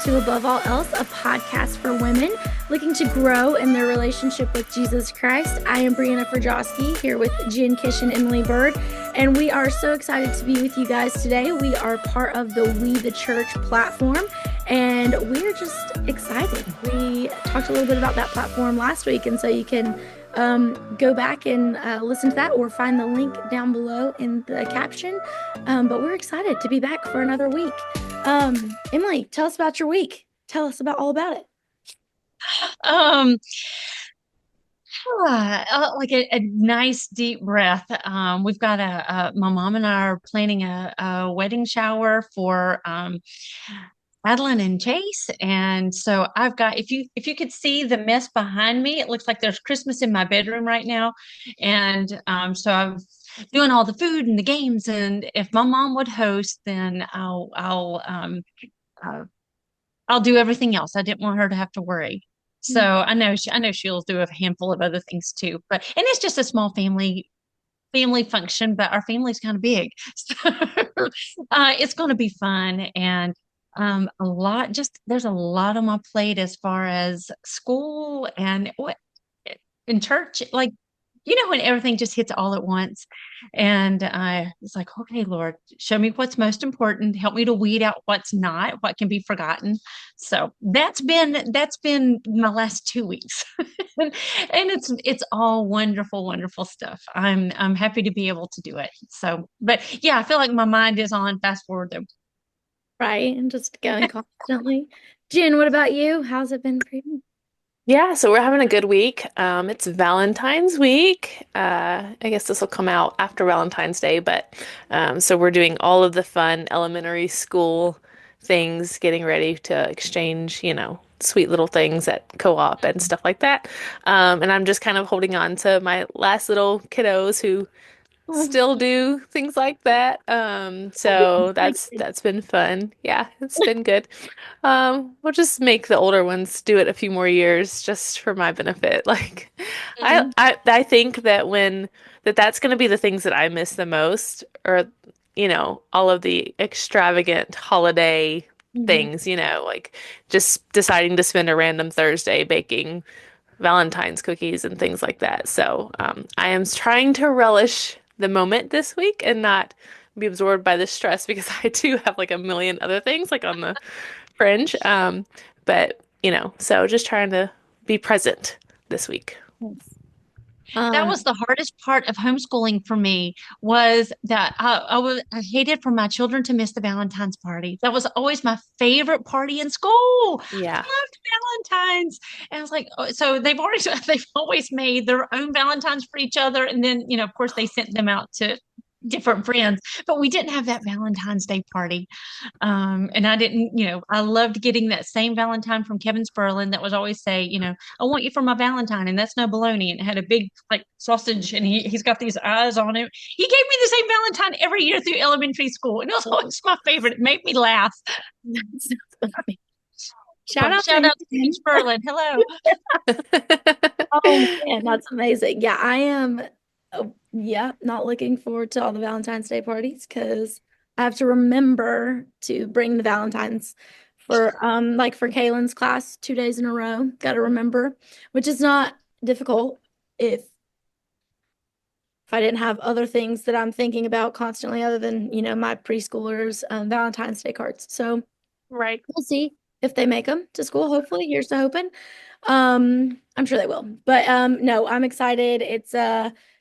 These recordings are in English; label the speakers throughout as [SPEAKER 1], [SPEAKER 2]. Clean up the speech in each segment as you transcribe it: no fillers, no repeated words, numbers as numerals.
[SPEAKER 1] to Above All Else, a podcast for women looking to grow in their relationship with Jesus Christ. I am Brianna Frajowski here with Jen Kish and Emily Bird, and we are so excited to be with you guys today. We are part of the We the Church platform, and we're just excited. We talked a little bit about that platform last week, and so you can go back and listen to that or find the link down below in the caption. But we're excited to be back for another week. Emily, tell us about your week. Tell us all about it.
[SPEAKER 2] Like a nice deep breath. We've got my mom and I are planning a wedding shower for Madeline and Chase. And so I've got, if you could see the mess behind me, it looks like there's Christmas in my bedroom right now. And so I'm doing all the food and the games. And if my mom would host, then uh, I'll do everything else. I didn't want her to have to worry. So I know she'll do a handful of other things too. And it's just a small family function, but our family's kind of big. So it's going to be fun. And there's a lot on my plate as far as school and what in church, like, when everything just hits all at once. And I was like, okay, Lord, show me what's most important. Help me to weed out what's not, what can be forgotten. So that's been my last 2 weeks. and it's all wonderful, wonderful stuff. I'm happy to be able to do it. So, but yeah, I feel like my mind is on fast forward though.
[SPEAKER 1] Right, and just going constantly. Jen, what about you? How's it been for you?
[SPEAKER 3] Yeah, so we're having a good week. It's Valentine's week. I guess this will come out after Valentine's Day, but so we're doing all of the fun elementary school things, getting ready to exchange, sweet little things at co-op and stuff like that. And I'm just kind of holding on to my last little kiddos who still do things like that. So that's been fun. Yeah, it's been good. We'll just make the older ones do it a few more years just for my benefit. Like
[SPEAKER 2] Mhm.
[SPEAKER 3] I think that that's gonna be the things that I miss the most, or all of the extravagant holiday
[SPEAKER 1] Mhm.
[SPEAKER 3] things, like just deciding to spend a random Thursday baking Valentine's cookies and things like that. So I am trying to relish the moment this week and not be absorbed by the stress because I do have like a million other things like on the fringe. But so just trying to be present this week.
[SPEAKER 1] Yes.
[SPEAKER 2] That
[SPEAKER 1] Um,
[SPEAKER 2] was the hardest part of homeschooling for me was that I hated for my children to miss the Valentine's party. That was always my favorite party in school. I
[SPEAKER 3] Yeah.
[SPEAKER 2] loved Valentine's. And I was like, oh, so they've always made their own Valentine's for each other. And then, of course they sent them out to different friends, but we didn't have that Valentine's Day party. And I didn't, I loved getting that same Valentine from Kevin Sperlin that was always say, I want you for my Valentine, and that's no baloney. And it had a big like sausage, and he's got these eyes on it. He gave me the same Valentine every year through elementary school, and it was always my favorite. It made me laugh.
[SPEAKER 1] that's so funny. Shout out to
[SPEAKER 2] Shout out to Kevin
[SPEAKER 1] him.
[SPEAKER 2] Sperlin. Hello.
[SPEAKER 1] Oh man, that's amazing. Yeah, I am. Oh, yeah, not looking forward to all the Valentine's Day parties because I have to remember to bring the Valentines for like for Kaylin's class 2 days in a row. Got to remember, which is not difficult if I didn't have other things that I'm thinking about constantly other than, my preschoolers Valentine's Day cards. So
[SPEAKER 3] Right.
[SPEAKER 1] we'll see if they make them to school. Hopefully, here's to hoping. I'm sure they will. But no, I'm excited.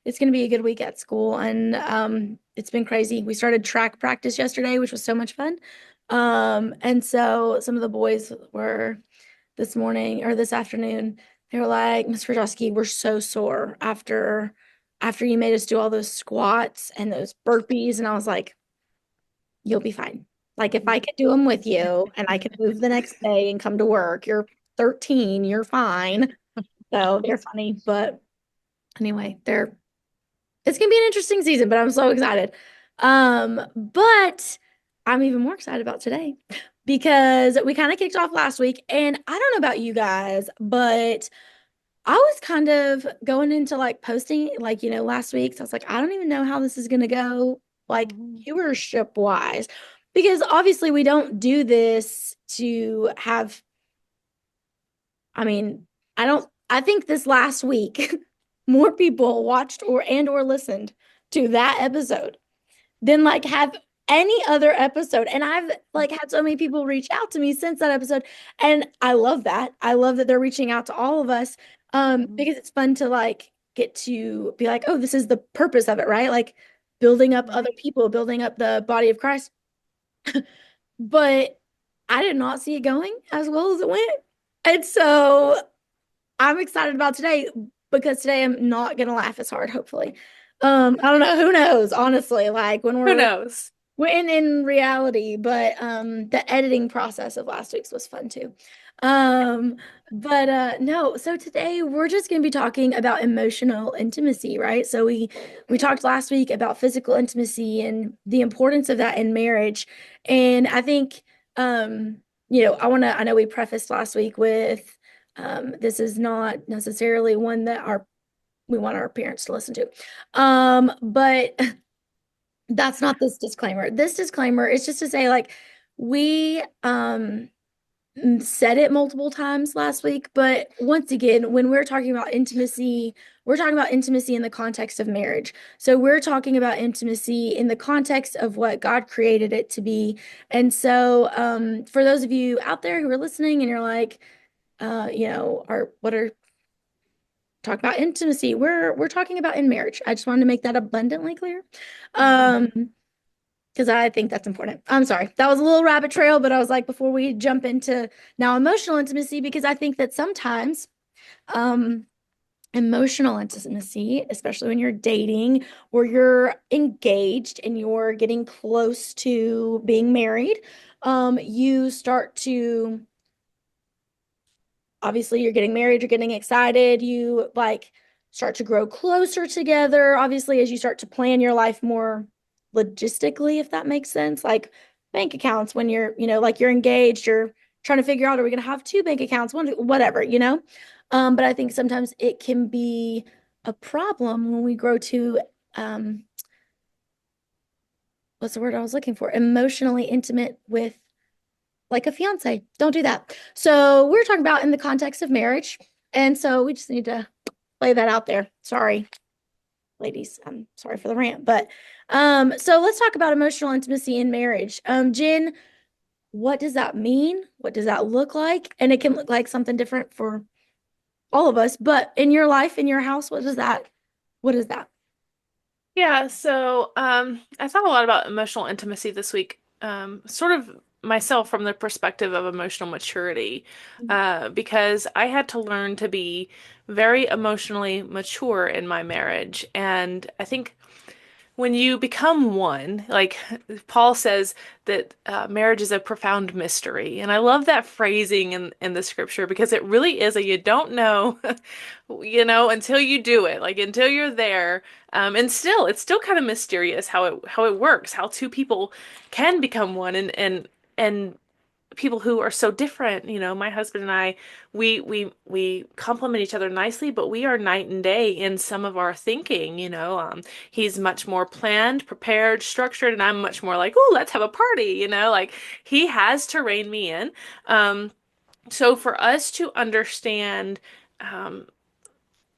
[SPEAKER 1] It's gonna be a good week at school, and it's been crazy. We started track practice yesterday, which was so much fun. And so some of the boys were this morning or this afternoon. They were like, Miss Rajowski, we're so sore after you made us do all those squats and those burpees. And I was like, you'll be fine. Like if I could do them with you and I could move the next day and come to work, you're 13, you're fine. So they're funny, but anyway, it's gonna be an interesting season, but I'm so excited. But I'm even more excited about today because we kind of kicked off last week, and I don't know about you guys, but I was kind of going into like posting like, last week. So I was like, I don't even know how this is gonna go, like
[SPEAKER 3] Mhm.
[SPEAKER 1] viewership wise, because obviously we don't do this to have, I mean, I think this last week, more people watched or listened to that episode than like have any other episode. And I've like had so many people reach out to me since that episode. And I love that. I love that they're reaching out to all of us because it's fun to like get to be like, oh, this is the purpose of it, right? Like building up other people, building up the body of Christ. But I did not see it going as well as it went. And so I'm excited about today because today I'm not gonna laugh as hard, hopefully. I don't know, who knows, honestly, like when
[SPEAKER 3] Who
[SPEAKER 1] we're
[SPEAKER 3] knows?
[SPEAKER 1] in reality, but the editing process of last week's was fun too. Um, but no, so today we're just gonna be talking about emotional intimacy, right? So we talked last week about physical intimacy and the importance of that in marriage. And I think I know we prefaced last week with this is not necessarily one that our we want our parents to listen to. But that's not this disclaimer. This disclaimer is just to say, like, we said it multiple times last week, but once again, when we're talking about intimacy, we're talking about intimacy in the context of marriage. So we're talking about intimacy in the context of what God created it to be. And so for those of you out there who are listening and you're like, are what are talk about intimacy? We're talking about in marriage. I just wanted to make that abundantly clear. Because I think that's important. I'm sorry. That was a little rabbit trail, but I was like, before we jump into now emotional intimacy, because I think that sometimes um, emotional intimacy, especially when you're dating or you're engaged and you're getting close to being married, you start to obviously you're getting married, you're getting excited, you like start to grow closer together. Obviously, as you start to plan your life more logistically, if that makes sense, like bank accounts when like you're engaged, you're trying to figure out, are we going to have two bank accounts, one, whatever. But I think sometimes it can be a problem when we grow to um, what's the word I was looking for? Emotionally intimate with like a fiance. Don't do that. So we're talking about in the context of marriage. And so we just need to lay that out there. Sorry, ladies. I'm sorry for the rant. But so let's talk about emotional intimacy in marriage. Jen, what does that mean? What does that look like? And it can look like something different for all of us, but in your life, in your house, what is that?
[SPEAKER 3] Yeah, so I thought a lot about emotional intimacy this week, sort of myself from the perspective of emotional maturity, because I had to learn to be very emotionally mature in my marriage. And I think when you become one, like Paul says that marriage is a profound mystery. And I love that phrasing in the scripture because it really is a you don't know, until you do it, like until you're there. And still, it's still kind of mysterious how it works, how two people can become one and people who are so different. My husband and I, we complement each other nicely, but we are night and day in some of our thinking. He's much more planned, prepared, structured, and I'm much more like, oh, let's have a party. Like he has to rein me in. So for us to understand um,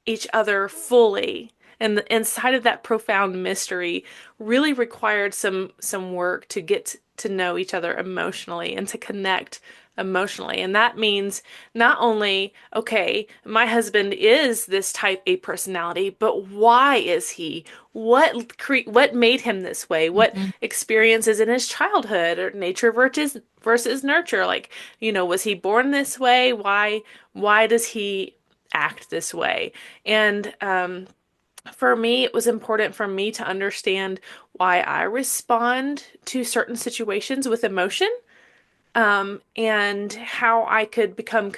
[SPEAKER 3] each other fully and inside of that profound mystery really required some work to get to know each other emotionally and to connect emotionally. And that means not only, okay, my husband is this type A personality, but why is he? What made him this way? What
[SPEAKER 2] Mhm.
[SPEAKER 3] experiences in his childhood or nature versus nurture? Like, was he born this way? Why does he act this way? And for me, it was important for me to understand why I respond to certain situations with emotion, and how I could become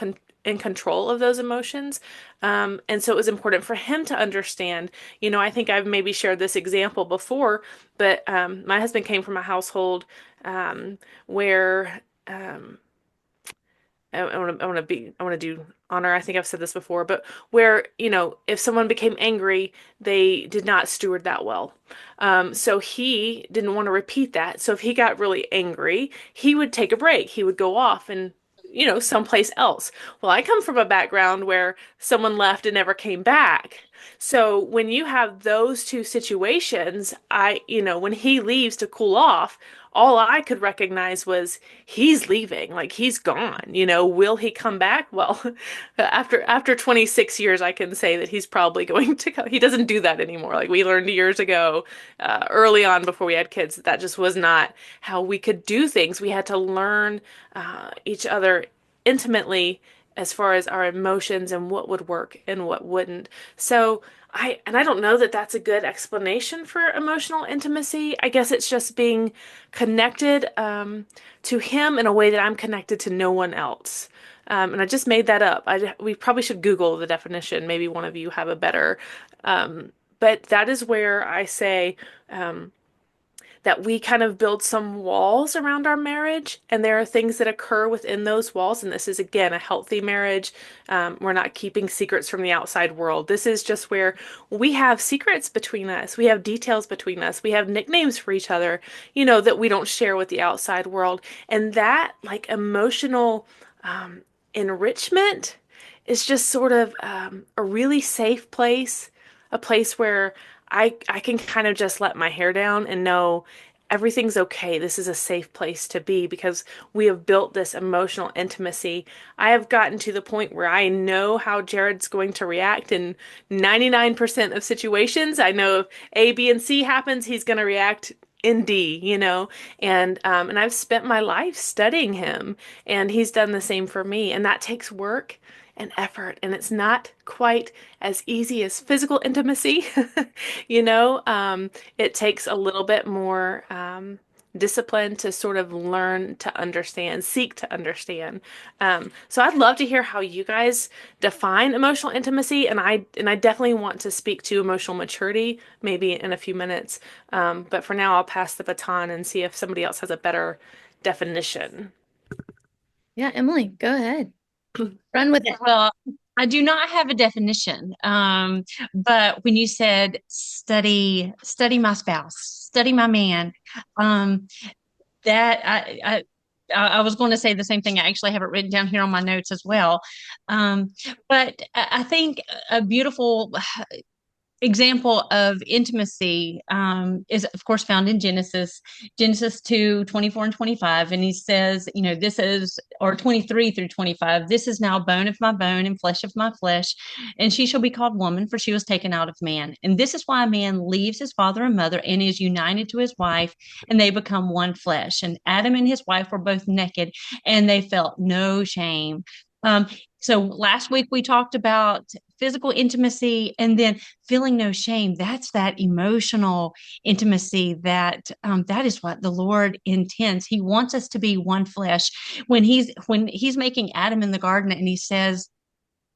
[SPEAKER 3] in control of those emotions. And so it was important for him to understand. I think I've maybe shared this example before, but my husband came from a household where I want to do honor. I think I've said this before, but where, if someone became angry, they did not steward that well. So he didn't want to repeat that. So if he got really angry, he would take a break. He would go off and, someplace else. Well, I come from a background where someone left and never came back. So when you have those two situations, when he leaves to cool off, all I could recognize was he's leaving, like he's gone. Will he come back? Well, after 26 years, I can say that he's probably going to go. He doesn't do that anymore. Like we learned years ago, early on before we had kids, that just was not how we could do things. We had to learn each other intimately as far as our emotions and what would work and what wouldn't. So I don't know that that's a good explanation for emotional intimacy. I guess it's just being connected to him in a way that I'm connected to no one else. And I just made that up. We probably should Google the definition. Maybe one of you have a better. But that is where I say that we kind of build some walls around our marriage, and there are things that occur within those walls. And this is, again, a healthy marriage. We're not keeping secrets from the outside world. This is just where we have secrets between us. We have details between us. We have nicknames for each other, that we don't share with the outside world. And that, like, emotional enrichment is just sort of a really safe place, a place where I can kind of just let my hair down and know everything's okay. This is a safe place to be because we have built this emotional intimacy. I have gotten to the point where I know how Jared's going to react in 99% of situations. I know if A, B, and C happens, he's going to react in D, and I've spent my life studying him, and he's done the same for me, and that takes work and effort, and it's not quite as easy as physical intimacy. you know, um, it takes a little bit more discipline to sort of learn to understand, seek to understand. So I'd love to hear how you guys define emotional intimacy, and I definitely want to speak to emotional maturity maybe in a few minutes. But for now, I'll pass the baton and see if somebody else has a better definition.
[SPEAKER 1] Yeah, Emily, go ahead. Run with it.
[SPEAKER 2] Well, I do not have a definition. But when you said study my spouse, study my man, um, that I was going to say the same thing. I actually have it written down here on my notes as well. Um, but I think a beautiful example of intimacy is of course found in Genesis 2, 24 and 25. And he says, this is, or 23 through 25, this is now bone of my bone and flesh of my flesh, and she shall be called woman, for she was taken out of man. And this is why a man leaves his father and mother and is united to his wife, and they become one flesh. And Adam and his wife were both naked, and they felt no shame. um, so last week we talked about physical intimacy, and then feeling no shame. That's that emotional intimacy that is what the Lord intends. He wants us to be one flesh. When he's making Adam in the garden, and he says,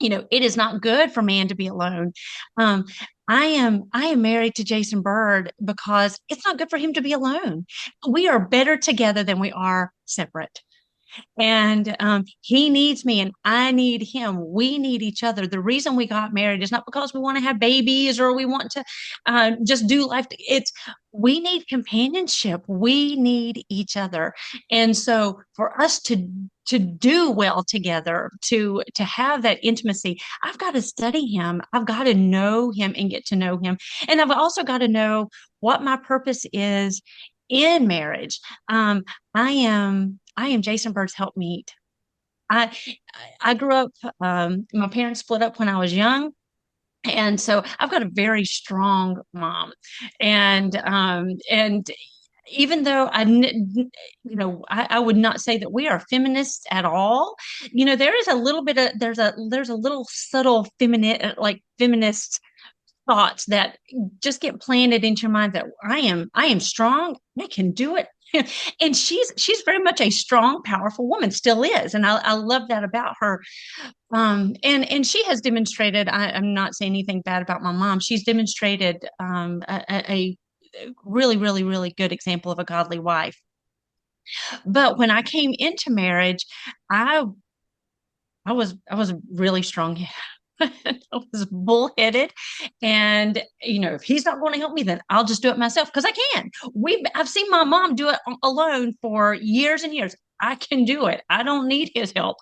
[SPEAKER 2] it is not good for man to be alone. um, I am married to Jason Bird because it's not good for him to be alone. We are better together than we are separate. And he needs me and I need him. We need each other. The reason we got married is not because we want to have babies or we want to just do life. It's we need companionship. We need each other. And so for us to do well together, to have that intimacy, I've got to study him. I've got to know him and get to know him. And I've also got to know what my purpose is in marriage. I am Jason Bird's helpmeet. I I grew up. My parents split up when I was young, and so I've got a very strong mom, and even though I would not say that we are feminists at all. There is a little bit of there's a little subtle feminist thoughts that just get planted into your mind that I am strong, I can do it. And she's very much a strong, powerful woman, still is, and I love that about her. And she has demonstrated. I'm not saying anything bad about my mom. She's demonstrated a really, really, really good example of a godly wife. But when I came into marriage, I I was really strong. I was bullheaded. And, if he's not going to help me, then I'll just do it myself because I can. I've seen my mom do it alone for years and years. I can do it. I don't need his help.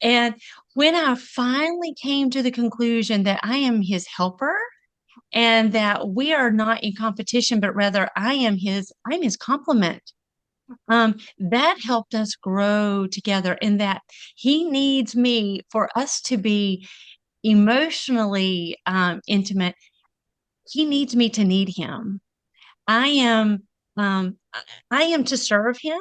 [SPEAKER 2] And when I finally came to the conclusion that I am his helper and that we are not in competition, but rather I'm his complement. That helped us grow together in that he needs me for us to be emotionally intimate. He needs me to need him. I am um, I am to serve him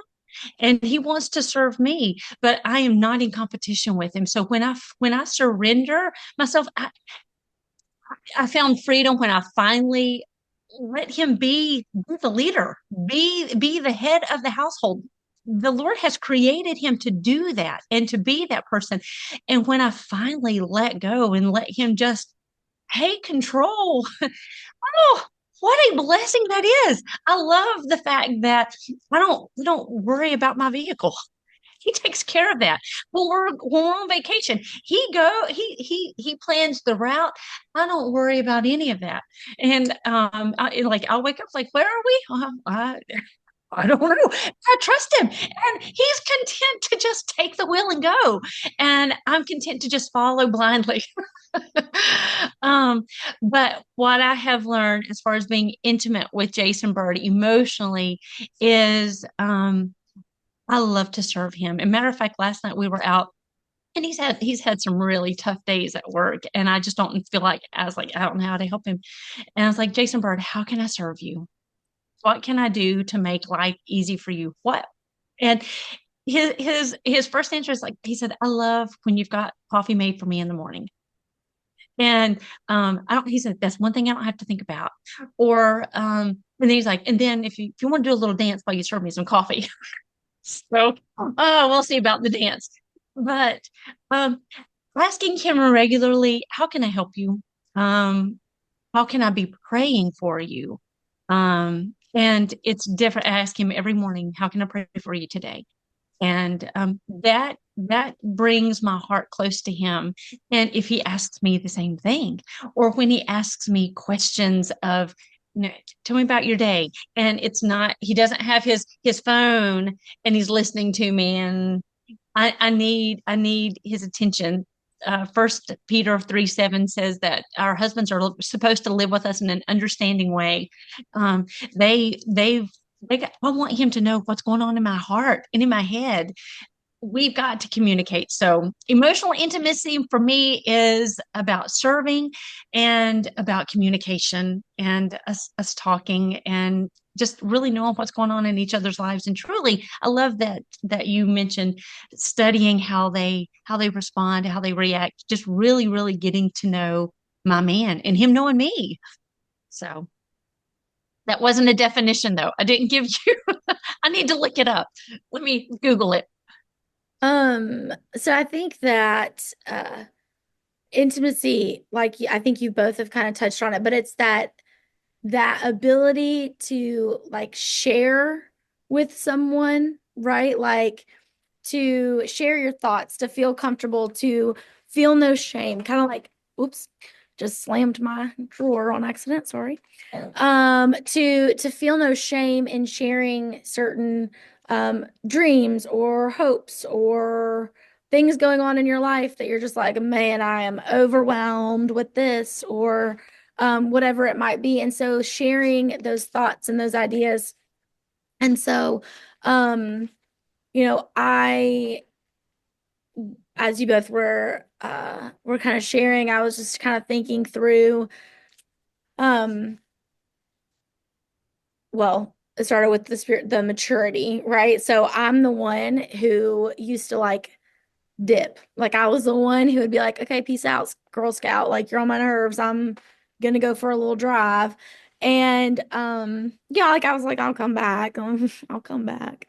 [SPEAKER 2] and he wants to serve me, but I am not in competition with him. So when I surrender myself, I found freedom when I finally let him be the leader, be the head of the household. The Lord has created him to do that and to be that person. And when I finally let go and let him just take control, oh, what a blessing that is. I love the fact that I don't worry about my vehicle. He takes care of that. When we're on vacation, he plans the route. I don't worry about any of that. And I'll wake up like, where are we? I don't know. I trust him, and he's content to just take the wheel and go, and I'm content to just follow blindly. um, but what I have learned as far as being intimate with Jason Bird emotionally is I love to serve him. And matter of fact, last night we were out and he's had some really tough days at work. And I just don't feel like I was like, I don't know how to help him. And I was like, Jason Bird, how can I serve you? What can I do to make life easy for you? What? And his first answer is like he said, I love when you've got coffee made for me in the morning. And I don't he said that's one thing I don't have to think about. Or and then he's like, and then if you want to do a little dance while you serve me some coffee. So, we'll see about the dance. But um, asking him regularly, how can I help you? Um, how can I be praying for you? And it's different. I ask him every morning, how can I pray for you today? And that brings my heart close to him. And if he asks me the same thing, or when he asks me questions of, tell me about your day, and it's not, he doesn't have his phone and he's listening to me, and I need his attention. First Peter 3:7 says that our husbands are supposed to live with us in an understanding way. Um, I want him to know what's going on in my heart and in my head. We've got to communicate. So emotional intimacy for me is about serving and about communication and us talking and just really knowing what's going on in each other's lives. And truly, I love that you mentioned studying how they respond, how they react, just really, really getting to know my man and him knowing me. So that wasn't a definition though. I didn't give you I need to look it up. Let me Google it.
[SPEAKER 1] So I think that intimacy, like I think you both have kind of touched on it, but it's that ability to like share with someone, right? Like to share your thoughts, to feel comfortable, to feel no shame, kind of like, oops, just slammed my drawer on accident, sorry. To feel no shame in sharing certain dreams or hopes or things going on in your life that you're just like, man, I am overwhelmed with this or whatever it might be. And so sharing those thoughts and those ideas. And so, um, I, as you both were kind of sharing, I was just kind of thinking through, um, well, it started with the maturity, right? So I'm the one who used to like dip. Like I was the one who would be like, okay, peace out, Girl Scout. Like you're on my nerves. I'm gonna go for a little drive. And yeah, like I was like, I'll come back. I'll come back.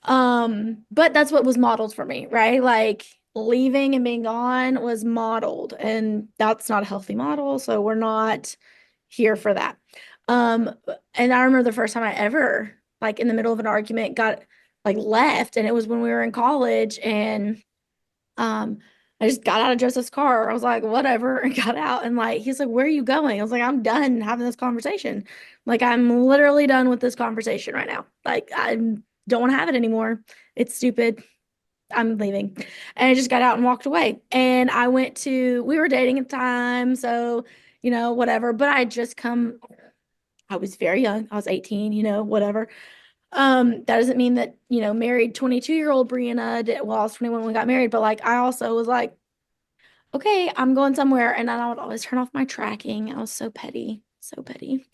[SPEAKER 1] But that's what was modeled for me, right? Like leaving and being gone was modeled, and that's not a healthy model. So we're not here for that. Um, and I remember the first time I ever, like in the middle of an argument, got like left, and it was when we were in college, and um, I just got out of Joseph's car. I was like, whatever, and got out. And like, he's like, where are you going? I was like, I'm done having this conversation. Like, I'm literally done with this conversation right now. Like, I don't want to have it anymore. It's stupid. I'm leaving. And I just got out and walked away. And we were dating at the time. So, whatever. But I had just come, I was very young. I was 18, whatever. That doesn't mean that, married 22-year-old Brianna well, I was 21 when we got married, but like I also was like, okay, I'm going somewhere. And then I would always turn off my tracking. I was so petty, so petty.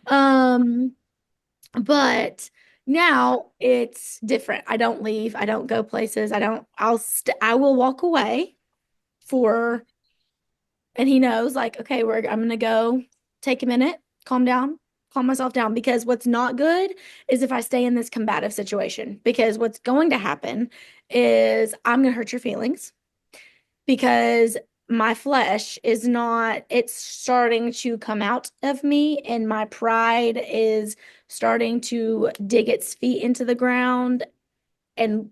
[SPEAKER 1] Um, but now it's different. I don't leave. I don't go places. I will walk away for, and he knows like, okay, I'm gonna go take a minute, calm down, calm myself down, because what's not good is if I stay in this combative situation, because what's going to happen is I'm gonna hurt your feelings because my flesh is not, it's starting to come out of me, and my pride is starting to dig its feet into the ground, and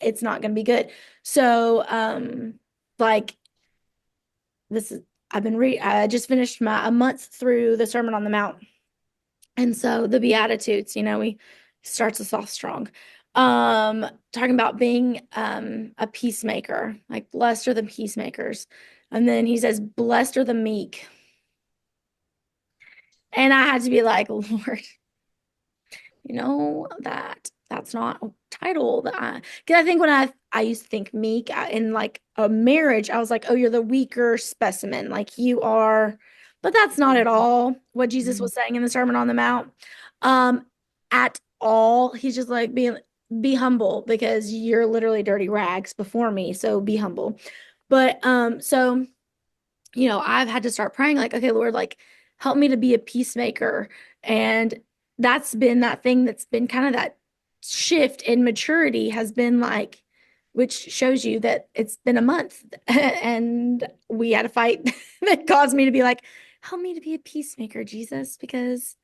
[SPEAKER 1] it's not going to be good. So, like this is, I just finished a month through the Sermon on the Mount. And so the Beatitudes, we starts us off strong. Talking about being a peacemaker, like blessed are the peacemakers. And then he says, blessed are the meek. And I had to be like, Lord, that's not a title that because I think when I used to think meek in like a marriage, I was like, oh, you're the weaker specimen, like you are, but that's not at all what Jesus was saying in the Sermon on the Mount. Um, at all, he's just like be humble because you're literally dirty rags before me, so be humble. But so I've had to start praying like, okay, Lord, like help me to be a peacemaker. And that's been that thing that's been kind of that shift in maturity has been like, which shows you that it's been a month and we had a fight that caused me to be like, help me to be a peacemaker, Jesus, because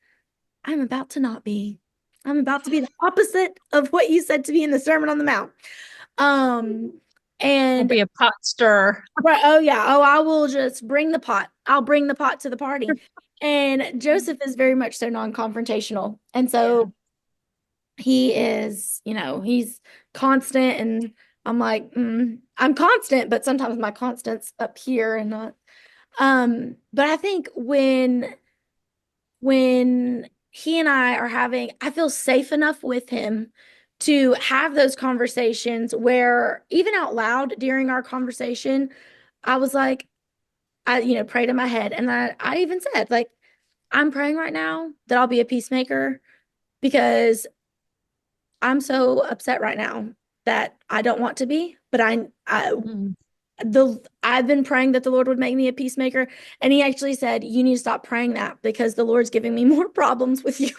[SPEAKER 1] I'm about to not be. I'm about to be the opposite of what you said to me in the Sermon on the Mount. Um,
[SPEAKER 2] I'll
[SPEAKER 1] and
[SPEAKER 2] be a pot stirrer.
[SPEAKER 1] Right. Oh, yeah. Oh, I will just bring the pot. I'll bring the pot to the party. And Joseph is very much so non-confrontational. And so he is, he's constant. And I'm like, I'm constant, but sometimes my constant's up here and not. But I think when he and I are having, I feel safe enough with him to have those conversations where even out loud during our conversation, I was like, prayed in my head. And I even said, like, I'm praying right now that I'll be a peacemaker because I'm so upset right now that I don't want to be, but I've been praying that the Lord would make me a peacemaker. And he actually said, you need to stop praying that because the Lord's giving me more problems with you.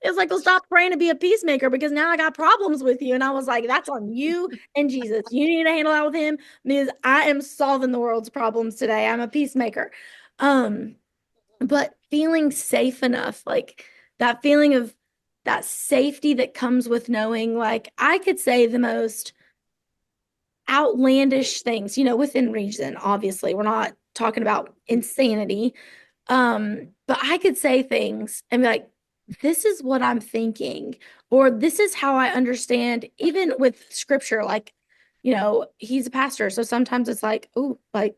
[SPEAKER 1] It's like, well, stop praying to be a peacemaker because now I got problems with you. And I was like, that's on you and Jesus. You need to handle that with him because I am solving the world's problems today. I'm a peacemaker. Um, but feeling safe enough, like that feeling of that safety that comes with knowing, like I could say the most outlandish things, within reason. Obviously, we're not talking about insanity. But I could say things and be like, this is what I'm thinking, or this is how I understand, even with scripture, like, he's a pastor. So sometimes it's like, oh, like,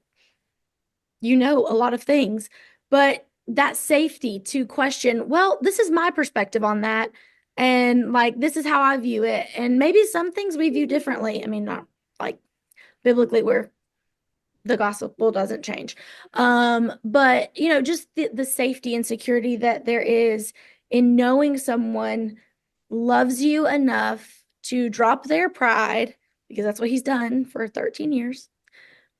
[SPEAKER 1] a lot of things, but that safety to question, well, this is my perspective on that. And like, this is how I view it. And maybe some things we view differently. I mean, not like biblically, where the gospel doesn't change. But just the safety and security that there is in knowing someone loves you enough to drop their pride, because that's what he's done for 13 years,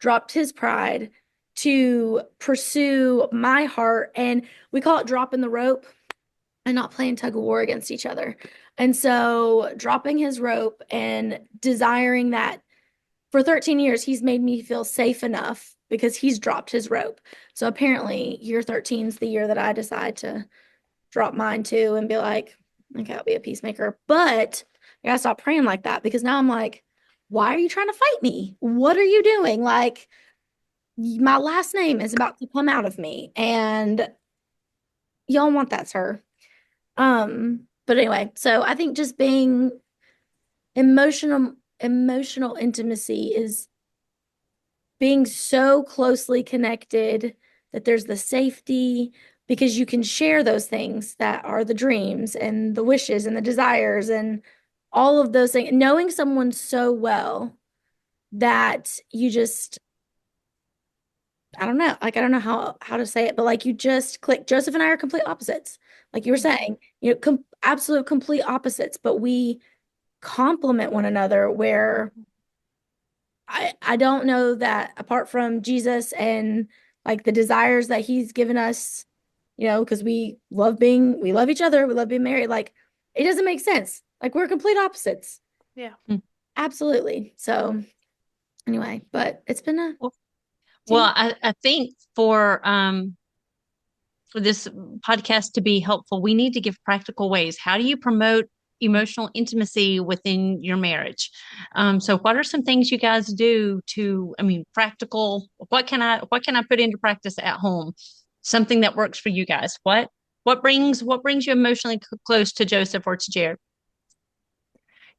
[SPEAKER 1] dropped his pride to pursue my heart. And we call it dropping the rope and not playing tug of war against each other. And so dropping his rope and desiring that for 13 years, he's made me feel safe enough because he's dropped his rope. So apparently, year 13 is the year that I decide to drop mine too and be like, okay, I'll be a peacemaker. But I gotta stop praying like that because now I'm like, why are you trying to fight me? What are you doing? Like, my last name is about to come out of me, and y'all want that, sir. But anyway, so I think just being emotional intimacy is being so closely connected that there's the safety because you can share those things that are the dreams and the wishes and the desires and all of those things. Knowing someone so well that you just, I don't know, like I don't know how to say it, but like you just click. Joseph and I are complete opposites. Like you were saying, absolute complete opposites, but we complement one another where I don't know that apart from Jesus and like the desires that he's given us, because we love each other, we love being married, like it doesn't make sense. Like we're complete opposites.
[SPEAKER 3] Yeah.
[SPEAKER 1] Absolutely. So anyway, but it's been a
[SPEAKER 2] Well,
[SPEAKER 1] team.
[SPEAKER 2] I think for this podcast to be helpful, we need to give practical ways. How do you promote emotional intimacy within your marriage? So what are some things you guys do to, I mean, practical, what can I put into practice at home? Something that works for you guys. What brings you emotionally close to Joseph or to Jared?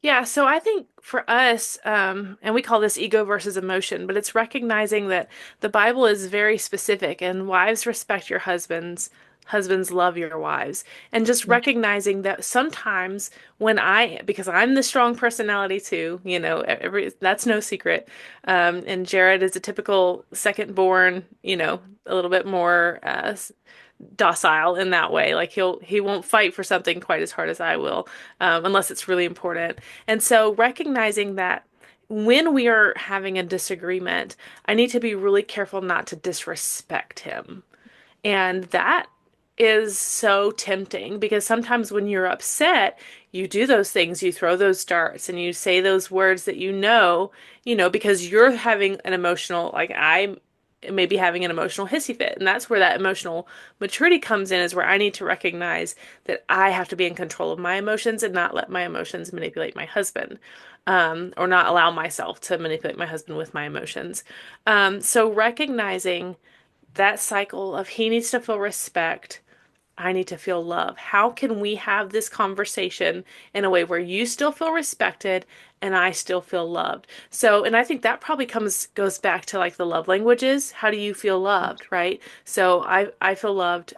[SPEAKER 3] Yeah, so I think for us, and we call this ego versus emotion, but it's recognizing that the Bible is very specific and wives respect your husbands, husbands love your wives. And just
[SPEAKER 2] Yeah.
[SPEAKER 3] recognizing that sometimes because I'm the strong personality too, that's no secret. And Jared is a typical second born, a little bit more docile in that way. Like he won't fight for something quite as hard as I will, unless it's really important. And so recognizing that when we are having a disagreement, I need to be really careful not to disrespect him. And that is so tempting because sometimes when you're upset, you do those things, you throw those darts and you say those words that because you're having an emotional, like I may be having an emotional hissy fit. And that's where that emotional maturity comes in, is where I need to recognize that I have to be in control of my emotions and not let my emotions manipulate my husband. Or not allow myself to manipulate my husband with my emotions. So recognizing that cycle of he needs to feel respect, I need to feel love. How can we have this conversation in a way where you still feel respected and I still feel loved? So, and I think that probably goes back to like the love languages. How do you feel loved, right? So I feel loved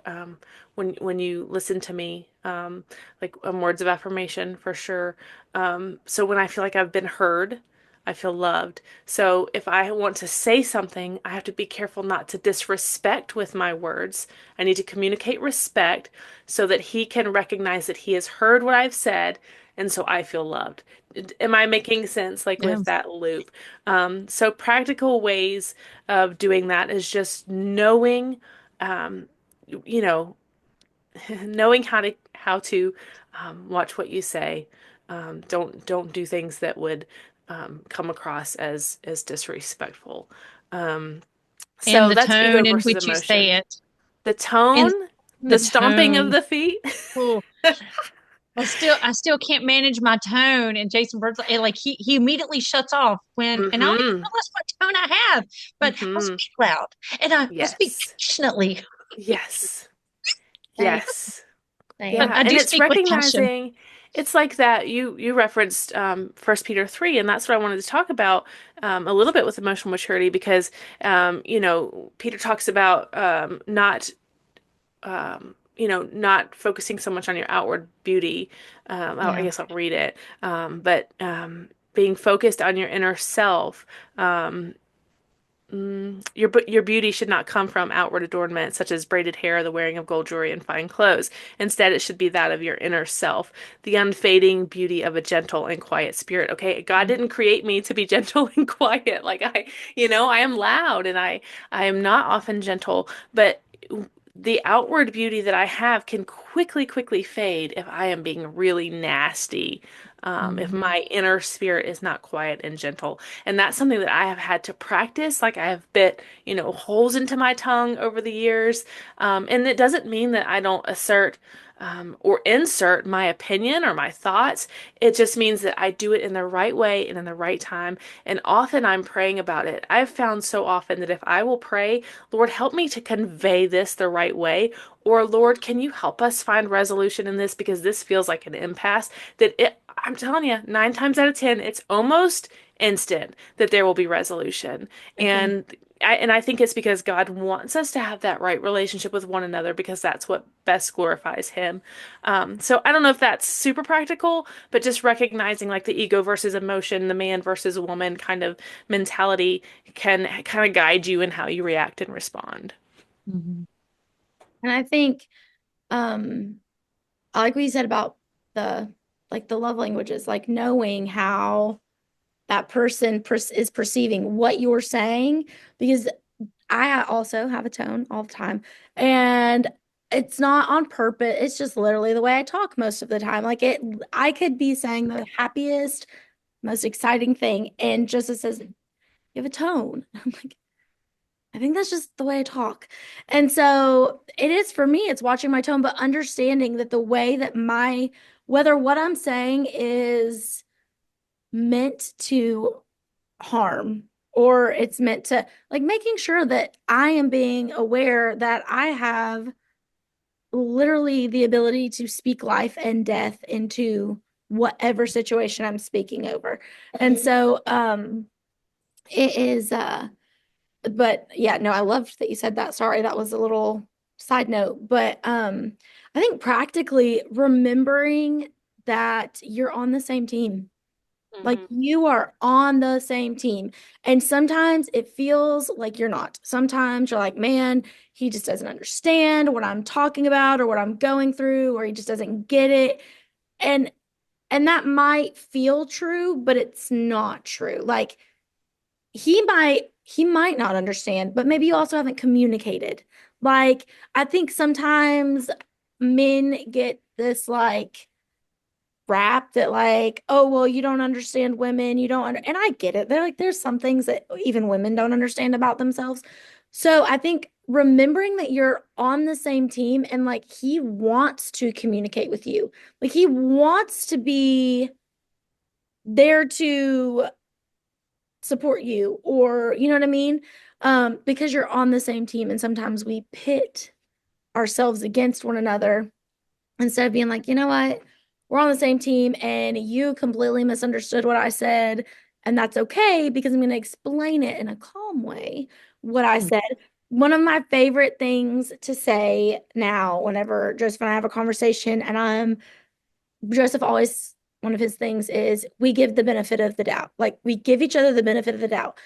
[SPEAKER 3] when you listen to me, like words of affirmation for sure. So when I feel like I've been heard, I feel loved. So if I want to say something, I have to be careful not to disrespect with my words. I need to communicate respect so that he can recognize that he has heard what I've said, and so I feel loved. Am I making sense, like
[SPEAKER 2] Yeah.
[SPEAKER 3] with that loop? So practical ways of doing that is just knowing, um, you know, knowing how to watch what you say. Don't do things that would come across as disrespectful. Um,
[SPEAKER 2] And
[SPEAKER 3] so
[SPEAKER 2] the
[SPEAKER 3] that's ego
[SPEAKER 2] tone in
[SPEAKER 3] versus
[SPEAKER 2] which you say
[SPEAKER 3] emotion.
[SPEAKER 2] it
[SPEAKER 3] The
[SPEAKER 2] and
[SPEAKER 3] tone,
[SPEAKER 2] the
[SPEAKER 3] the stomping of
[SPEAKER 2] tone.
[SPEAKER 3] the feet.
[SPEAKER 2] Oh, I still can't manage my tone. And Jason Bird's like he immediately shuts off and I don't even
[SPEAKER 3] Mm-hmm.
[SPEAKER 2] realize what tone I have, but I'll
[SPEAKER 3] Mm-hmm.
[SPEAKER 2] speak loud and I'll speak
[SPEAKER 3] Yes.
[SPEAKER 2] passionately,
[SPEAKER 3] Yes.
[SPEAKER 1] Same,
[SPEAKER 3] Yes.
[SPEAKER 2] but
[SPEAKER 1] same.
[SPEAKER 3] Yeah,
[SPEAKER 2] I
[SPEAKER 3] and
[SPEAKER 2] do
[SPEAKER 3] it's
[SPEAKER 2] speak with passion.
[SPEAKER 3] recognizing it's like that you referenced First Peter 3, and that's what I wanted to talk about a little bit with emotional maturity because Peter talks about not focusing so much on your outward beauty. I
[SPEAKER 2] Yeah.
[SPEAKER 3] guess I'll read it, but being focused on your inner self. Um, your beauty should not come from outward adornment, such as braided hair, the wearing of gold jewelry, and fine clothes. Instead, it should be that of your inner self, the unfading beauty of a gentle and quiet spirit. Okay, God
[SPEAKER 2] Mm.
[SPEAKER 3] didn't create me to be gentle and quiet. Like I am loud and I am not often gentle, but the outward beauty that I have can quickly fade if I am being really nasty. if
[SPEAKER 2] Mhm.
[SPEAKER 3] my inner spirit is not quiet and gentle. And that's something that I have had to practice. Like I have bit, holes into my tongue over the years. And it doesn't mean that I don't assert or insert my opinion or my thoughts. It just means that I do it in the right way and in the right time. And often I'm praying about it. I've found so often that if I will pray, Lord, help me to convey this the right way, or Lord, can you help us find resolution in this because this feels like an impasse, I'm telling you, 9 times out of 10, it's almost instant that there will be resolution.
[SPEAKER 1] Agreed.
[SPEAKER 3] And I think it's because God wants us to have that right relationship with one another because that's what best glorifies Him. So I don't know if that's super practical, but just recognizing like the ego versus emotion, the man versus woman kind of mentality can kind of guide you in how you react and respond.
[SPEAKER 2] Mhm.
[SPEAKER 1] And I think, um, I like what you said about the the love languages, like knowing how that person is perceiving what you're saying, because I also have a tone all the time, and it's not on purpose. It's just literally the way I talk most of the time. I could be saying the happiest, most exciting thing, and just it says you have a tone. I'm like, I think that's just the way I talk. And so it is for me, it's watching my tone, but understanding that the way that whether what I'm saying is meant to harm or it's meant to, like, making sure that I am being aware that I have literally the ability to speak life and death into whatever situation I'm speaking over. And so it is but yeah, no, I loved that you said that. Sorry, that was a little side note, but I think practically remembering that you're on the same team. Like
[SPEAKER 3] Hmm.
[SPEAKER 1] you are on the same team. And sometimes it feels like you're not. Sometimes you're like, man, he just doesn't understand what I'm talking about or what I'm going through, or he just doesn't get it. And that might feel true, but it's not true. Like he might not understand, but maybe you also haven't communicated. Like I think sometimes men get this like rap that like, oh, well, you don't understand women, you don't and I get it. They're like there's some things that even women don't understand about themselves. So I think remembering that you're on the same team and like he wants to communicate with you. Like he wants to be there to support you, or you know what I mean? Because you're on the same team and sometimes we pit ourselves against one another instead of being like, you know what, we're on the same team and you completely misunderstood what I said. And that's okay because I'm going to explain it in a calm way, what I said. One of my favorite things to say now, whenever Joseph and I have a conversation, and Joseph always, one of his things is we give the benefit of the doubt. Like we give each other the benefit of the doubt.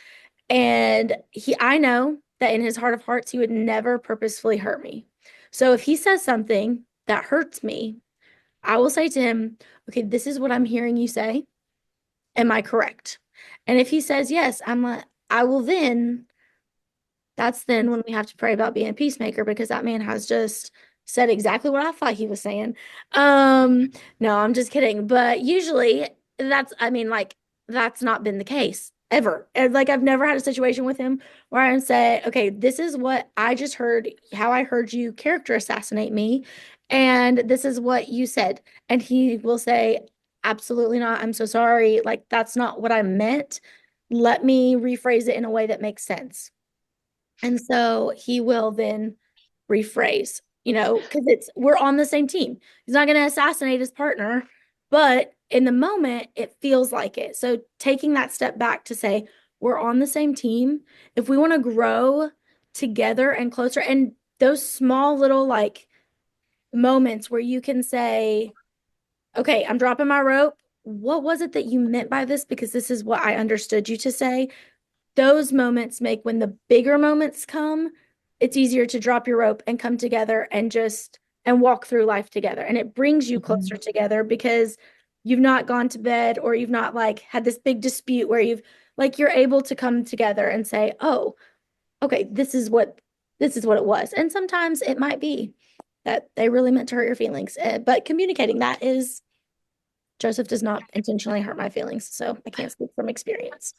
[SPEAKER 1] And I know that in his heart of hearts, he would never purposefully hurt me. So if he says something that hurts me, I will say to him, okay, this is what I'm hearing you say. Am I correct? And if he says yes, I will that's then when we have to pray about being a peacemaker because that man has just said exactly what I thought he was saying. No, I'm just kidding. But usually I mean, like, that's not been the case ever. And, like, I've never had a situation with him where I say, okay, this is what I just heard, how I heard you character assassinate me. And this is what you said. And he will say, absolutely not. I'm so sorry. Like, that's not what I meant. Let me rephrase it in a way that makes sense. And so he will then rephrase, because we're on the same team. He's not going to assassinate his partner, but in the moment, it feels like it. So taking that step back to say, we're on the same team. If we want to grow together and closer, and those small little like moments where you can say, okay, I'm dropping my rope. What was it that you meant by this? Because this is what I understood you to say. Those moments make when the bigger moments come, it's easier to drop your rope and come together and just and walk through life together. And it brings you closer
[SPEAKER 2] Mhm.
[SPEAKER 1] together because you've not gone to bed or you've not like had this big dispute where you're able to come together and say, "Oh, okay, this is what it was." And sometimes it might be that they really meant to hurt your feelings. But communicating that is Joseph does not intentionally hurt my feelings, so I can't speak from experience.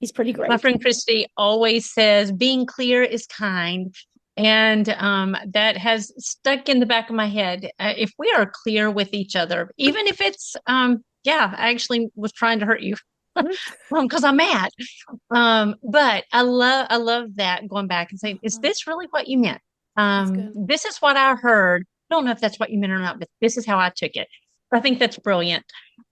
[SPEAKER 1] He's pretty
[SPEAKER 2] My
[SPEAKER 1] great.
[SPEAKER 2] friend Christy always says being clear is kind. And that has stuck in the back of my head. If we are clear with each other, even if it's, yeah, I actually was trying to hurt you because I'm mad. But I love that going back and saying, is this really what you meant?
[SPEAKER 3] That's good.
[SPEAKER 2] This is what I heard. I don't know if that's what you meant or not, but this is how I took it. I think that's brilliant.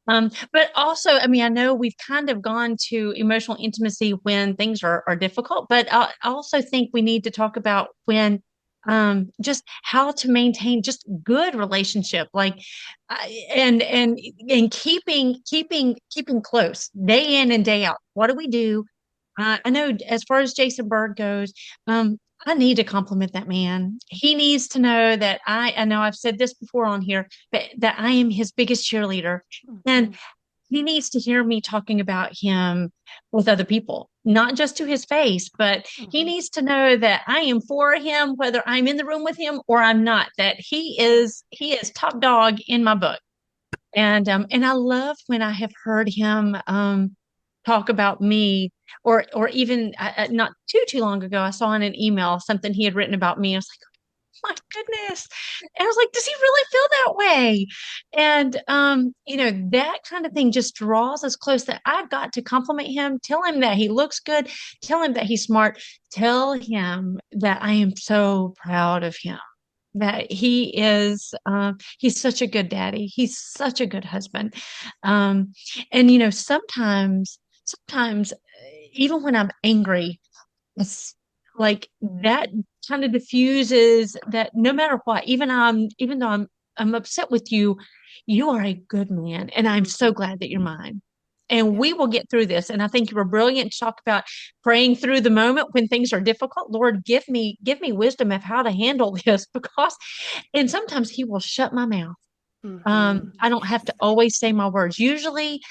[SPEAKER 2] But also, I mean, I know we've kind of gone to emotional intimacy when things are difficult, but I also think we need to talk about when just how to maintain just good relationship, like and keeping close day in and day out. What do we do? I know as far as Jason Bird goes, I need to compliment that man. He needs to know that I know I've said this before on here, but that I am his biggest cheerleader. And he needs to hear me talking about him with other people, not just to his face, but he needs to know that I am for him, whether I'm in the room with him or I'm not, that he is top dog in my book. And I love when I have heard him talk about me, or even not too long ago, I saw in an email something he had written about me. I was like, my goodness. And I was like, does he really feel that way? And that kind of thing just draws us close that I've got to compliment him, tell him that he looks good, tell him that he's smart, tell him that I am so proud of him. That he's such a good daddy. He's such a good husband. And sometimes even when I'm angry, it's like that kind of diffuses that no matter what, even though I'm upset with you, you are a good man, and I'm so glad that you're mine. And we will get through this. And I think you were brilliant to talk about praying through the moment when things are difficult. Lord, give me wisdom of how to handle this because, and sometimes He will shut my mouth. I don't have to always say my words. Usually,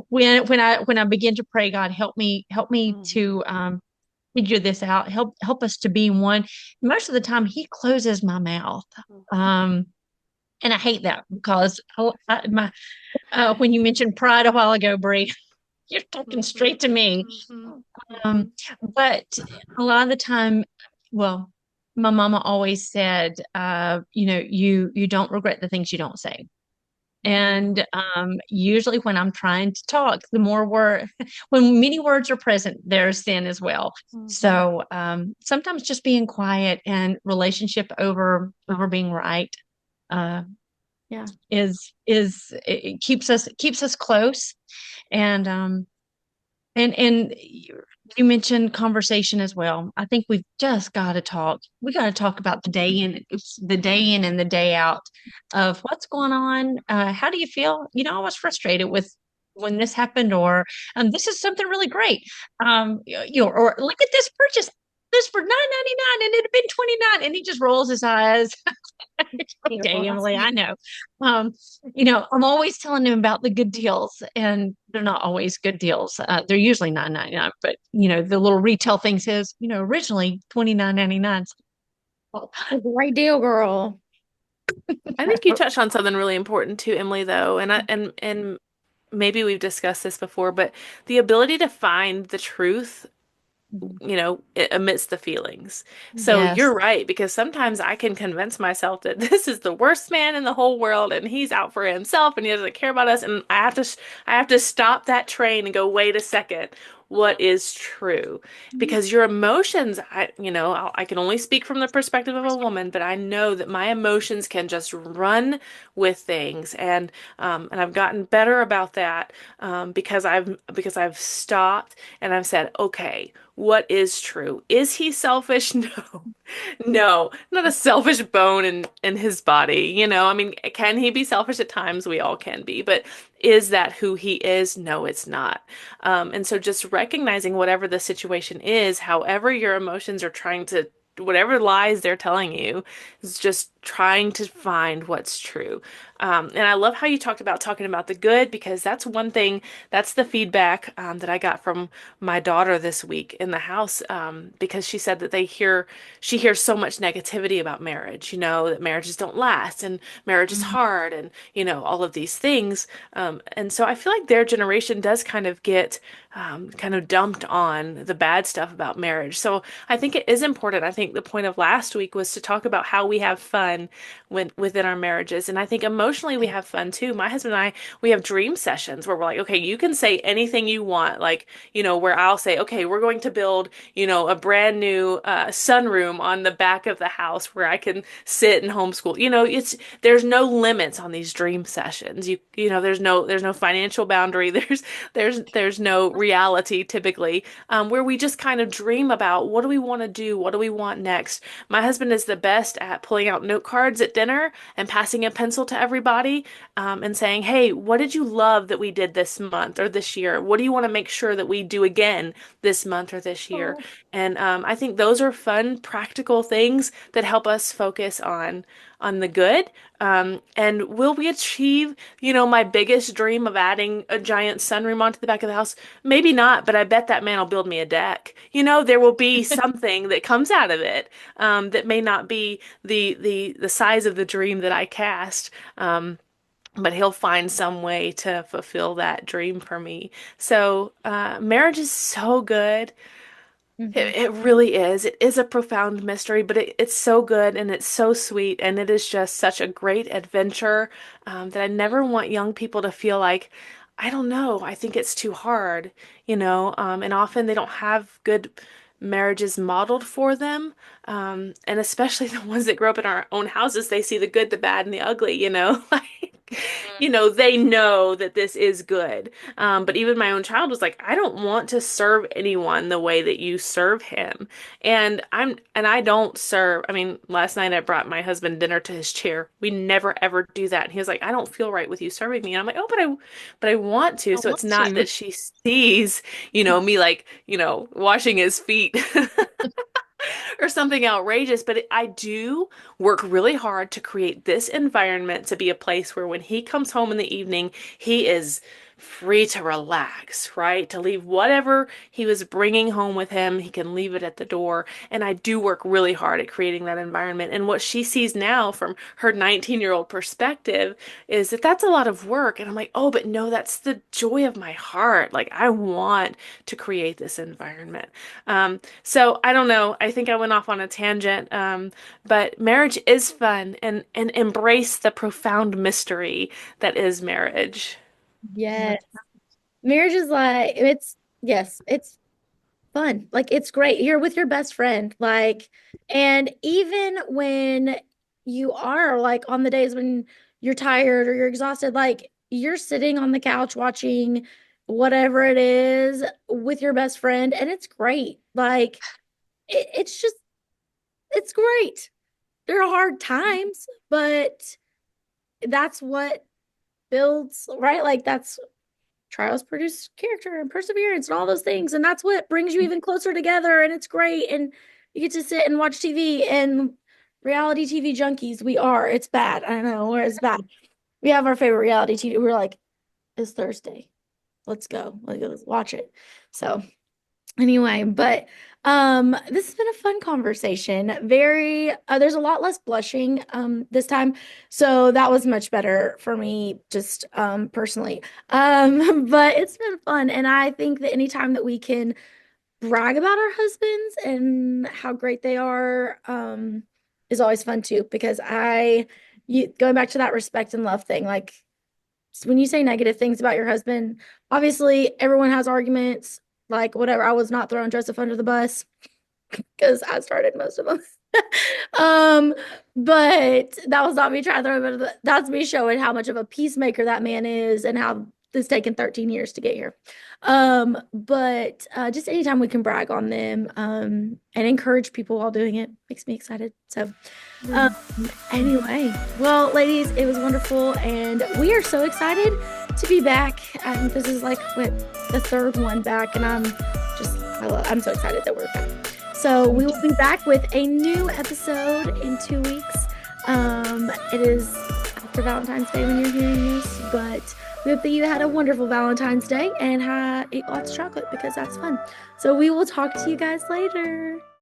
[SPEAKER 2] when I begin to pray, God, help me to figure this out. Help us to be one. Most of the time, He closes my mouth. Um, and I hate that because when you mentioned pride a while ago, Bree, you're talking straight to me. Um, but a lot of the time, well, my mama always said, you don't regret the things you don't say. And usually when I'm trying to talk, when many words are present, there's sin as well. So sometimes just being quiet and relationship over being right uh,
[SPEAKER 1] Yeah.
[SPEAKER 2] it keeps us close. And you mentioned conversation as well. I think we've just got to talk. We got to talk about the day in and the day out of what's going on. How do you feel? I was frustrated with when this happened, or this is something really great. Or look at this purchase. This for $9.99 and it had been $29, and he just rolls his eyes. Okay, Emily, I know. Um, I'm always telling them about the good deals, and they're not always good deals. They're usually $9.99, but the little retail thing says, originally $29.99.
[SPEAKER 1] Great deal, girl.
[SPEAKER 3] I think you touched on something really important too, Emily, though, and maybe we've discussed this before, but the ability to find the truth, amidst the feelings. So
[SPEAKER 2] Yes.
[SPEAKER 3] you're right, because sometimes I can convince myself that this is the worst man in the whole world and he's out for himself and he doesn't care about us. And I have to stop that train and go, wait a second. What is true? Because your emotions, I can only speak from the perspective of a woman, but I know that my emotions can just run with things, and I've gotten better about that, because I've stopped and I've said, okay, what is true? Is he selfish? No. No, not a selfish bone in his body. I mean, can he be selfish at times? We all can be, but is that who he is? No, it's not. And so just recognizing whatever the situation is, however your emotions are trying to whatever lies they're telling you is just trying to find what's true. And I love how you talking about the good, because that's one thing, that's the feedback that I got from my daughter this week in the house, because she said that she hears so much negativity about marriage, that marriages don't last and marriage is
[SPEAKER 2] Mhm.
[SPEAKER 3] hard and, all of these things. And so I feel like their generation does kind of get kind of dumped on the bad stuff about marriage. So I think it is important. I think the point of last week was to talk about how we have fun within our marriages. And I think emotionally we have fun too. My husband and I, we have dream sessions where we're like, okay, you can say anything you want. Like, where I'll say, okay, we're going to build, a brand new sunroom on the back of the house where I can sit and homeschool. There's no limits on these dream sessions. There's no financial boundary. There's no reality typically, where we just kind of dream about what do we want to do? What do we want next? My husband is the best at pulling out note cards at dinner and passing a pencil to everybody, and saying, hey, what did you love that we did this month or this year? What do you want to make sure that we do again this month or this year?
[SPEAKER 1] Oh,
[SPEAKER 3] And I think those are fun, practical things that help us focus on the good. And will we achieve, my biggest dream of adding a giant sunroom onto the back of the house? Maybe not, but I bet that man will build me a deck. There will be something that comes out of it, that may not be the size of the dream that I cast. But he'll find some way to fulfill that dream for me. So, marriage is so good.
[SPEAKER 1] mhm.
[SPEAKER 3] It really is. It is a profound mystery, but it's so good and it's so sweet, and it is just such a great adventure, that I never want young people to feel like, I don't know, I think it's too hard, and often they don't have good marriages modeled for them, and especially the ones that grow up in our own houses, they see the good, the bad, and the ugly. Like, they know that this is good. But even my own child was like, I don't want to serve anyone the way that you serve him. And I don't serve. I mean, last night I brought my husband dinner to his chair. We never ever do that. And he was like, I don't feel right with you serving me. And I'm like, oh, but I want to.
[SPEAKER 2] I
[SPEAKER 3] So it's
[SPEAKER 2] want
[SPEAKER 3] not
[SPEAKER 2] to.
[SPEAKER 3] that she sees, me like, washing his feet or something outrageous, but I do work really hard to create this environment to be a place where when he comes home in the evening, he is free to relax, right? To leave whatever he was bringing home with him, he can leave it at the door. And I do work really hard at creating that environment. And what she sees now from her 19-year-old perspective is that that's a lot of work. And I'm like, oh, but no, that's the joy of my heart. Like, I want to create this environment. So I don't know. I think I went off on a tangent. But marriage is fun, and embrace the profound mystery that is marriage.
[SPEAKER 1] Yes. Marriage is like yes, it's fun. Like it's great. You're with your best friend. And even when you are like on the days when you're tired or you're exhausted, like you're sitting on the couch watching whatever it is with your best friend, and it's great. Like it's great. There are hard times, but that's what builds, right? Like that's trials produce character and perseverance and all those things. And that's what brings you even closer together. And it's great. And you get to sit and watch TV, and reality TV junkies. We are. It's bad. I know where it's bad. We have our favorite reality TV. We're like, it's Thursday. Let's go. Let's watch it. So anyway, but this has been a fun conversation. Very there's a lot less blushing this time. So that was much better for me just personally. But it's been fun, and I think that anytime that we can brag about our husbands and how great they are is always fun too, because going back to that respect and love thing, like when you say negative things about your husband, obviously everyone has arguments, like whatever. I was not throwing Joseph under the bus because I started most of them. um, but that was not me trying to throw him under the, that's me showing how much of a peacemaker that man is and how it's taken 13 years to get here. But just anytime we can brag on them and encourage people while doing it makes me excited. So um, anyway, well, ladies, it was wonderful, and we are so excited to be back. This is like what the third one back, and I'm so excited that we're back. So we will be back with a new episode in 2 weeks. It is after Valentine's Day when you're hearing this, but we hope that you had a wonderful Valentine's Day and ate lots of chocolate because that's fun. So we will talk to you guys later.